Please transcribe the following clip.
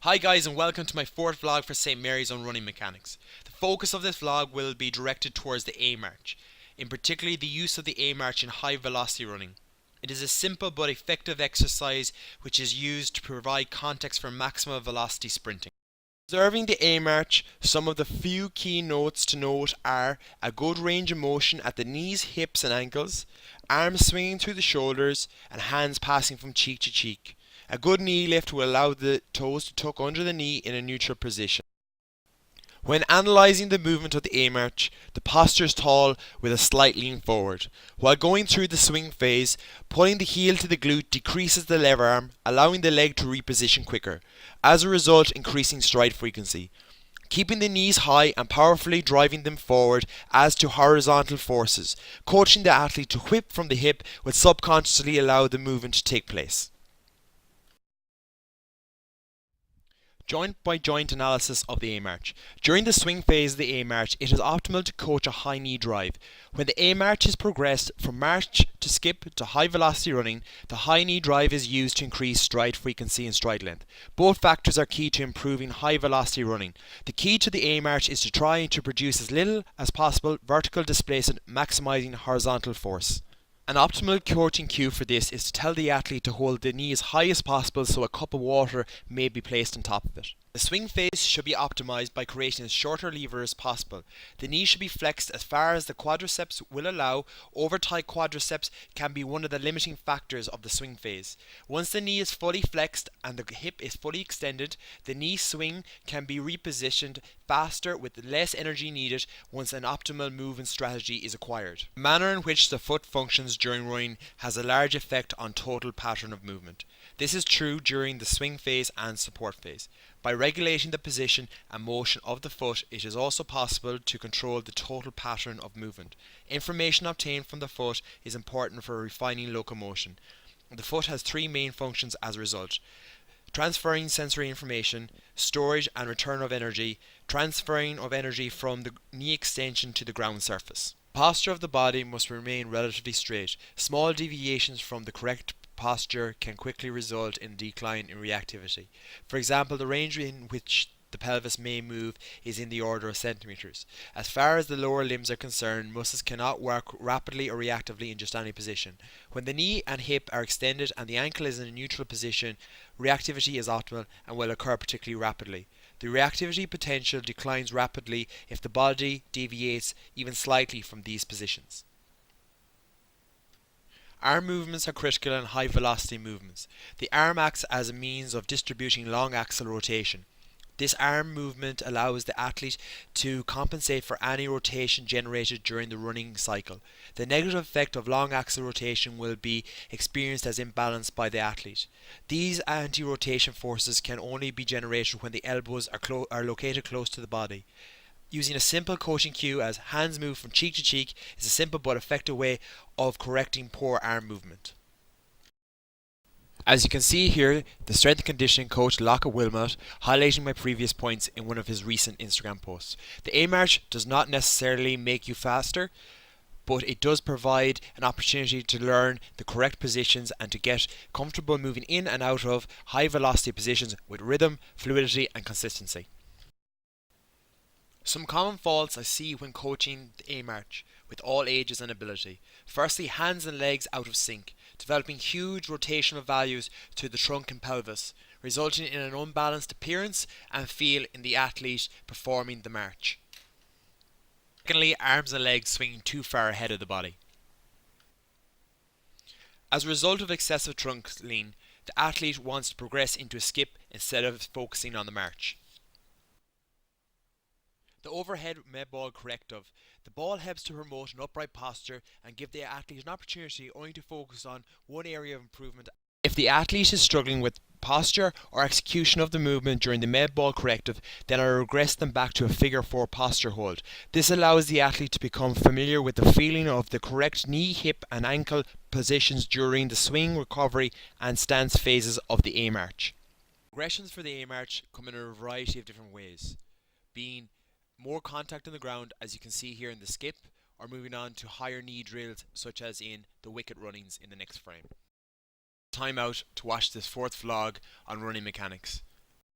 Hi guys, and welcome to my fourth vlog for St. Mary's on running mechanics. The focus of this vlog will be directed towards the A march, in particular the use of the A march in high velocity running. It is a simple but effective exercise which is used to provide context for maximum velocity sprinting. Observing the A march, some of the few key notes to note are a good range of motion at the knees, hips and ankles, arms swinging through the shoulders and hands passing from cheek to cheek. A good knee lift will allow the toes to tuck under the knee in a neutral position. When analysing the movement of the A march, the posture is tall with a slight lean forward. While going through the swing phase, pulling the heel to the glute decreases the lever arm, allowing the leg to reposition quicker, as a result increasing stride frequency. Keeping the knees high and powerfully driving them forward adds to horizontal forces. Coaching the athlete to whip from the hip will subconsciously allow the movement to take place. Joint by joint analysis of the A march. During the swing phase of the A march, it is optimal to coach a high knee drive. When the A march is progressed from march to skip to high velocity running, the high knee drive is used to increase stride frequency and stride length. Both factors are key to improving high velocity running. The key to the A march is to try to produce as little as possible vertical displacement, maximizing horizontal force. An optimal coaching cue for this is to tell the athlete to hold the knee as high as possible so a cup of water may be placed on top of it. The swing phase should be optimized by creating as shorter lever as possible. The knee should be flexed as far as the quadriceps will allow. Over-tight quadriceps can be one of the limiting factors of the swing phase. Once the knee is fully flexed and the hip is fully extended, the knee swing can be repositioned faster with less energy needed once an optimal movement strategy is acquired. The manner in which the foot functions during running has a large effect on total pattern of movement. This is true during the swing phase and support phase. By regulating the position and motion of the foot, it is also possible to control the total pattern of movement. Information obtained from the foot is important for refining locomotion. The foot has three main functions as a result: transferring sensory information, storage and return of energy, transferring of energy from the knee extension to the ground surface. The posture of the body must remain relatively straight. Small deviations from the correct posture can quickly result in a decline in reactivity. For example, the range in which the pelvis may move is in the order of centimeters. As far as the lower limbs are concerned, muscles cannot work rapidly or reactively in just any position. When the knee and hip are extended and the ankle is in a neutral position, reactivity is optimal and will occur particularly rapidly. The reactivity potential declines rapidly if the body deviates even slightly from these positions. Arm movements are critical in high velocity movements. The arm acts as a means of distributing long axle rotation. This arm movement allows the athlete to compensate for any rotation generated during the running cycle. The negative effect of long axle rotation will be experienced as imbalance by the athlete. These anti-rotation forces can only be generated when the elbows are located close to the body. Using a simple coaching cue as hands move from cheek to cheek is a simple but effective way of correcting poor arm movement. As you can see here, the strength and conditioning coach Locke Wilmot highlighting my previous points in one of his recent Instagram posts. The A march does not necessarily make you faster, but it does provide an opportunity to learn the correct positions and to get comfortable moving in and out of high velocity positions with rhythm, fluidity and consistency. Some common faults I see when coaching the A march with all ages and ability. Firstly, hands and legs out of sync, developing huge rotational values to the trunk and pelvis, resulting in an unbalanced appearance and feel in the athlete performing the march. Secondly, arms and legs swinging too far ahead of the body. As a result of excessive trunk lean, the athlete wants to progress into a skip instead of focusing on the march. The overhead med ball corrective. The ball helps to promote an upright posture and give the athlete an opportunity only to focus on one area of improvement. If the athlete is struggling with posture or execution of the movement during the med ball corrective, then I regress them back to a figure 4 posture hold. This allows the athlete to become familiar with the feeling of the correct knee, hip and ankle positions during the swing, recovery and stance phases of the A march. Progressions for the A march come in a variety of different ways, being more contact on the ground as you can see here in the skip, or moving on to higher knee drills such as in the wicket runnings in the next frame. Time out to watch this fourth vlog on running mechanics.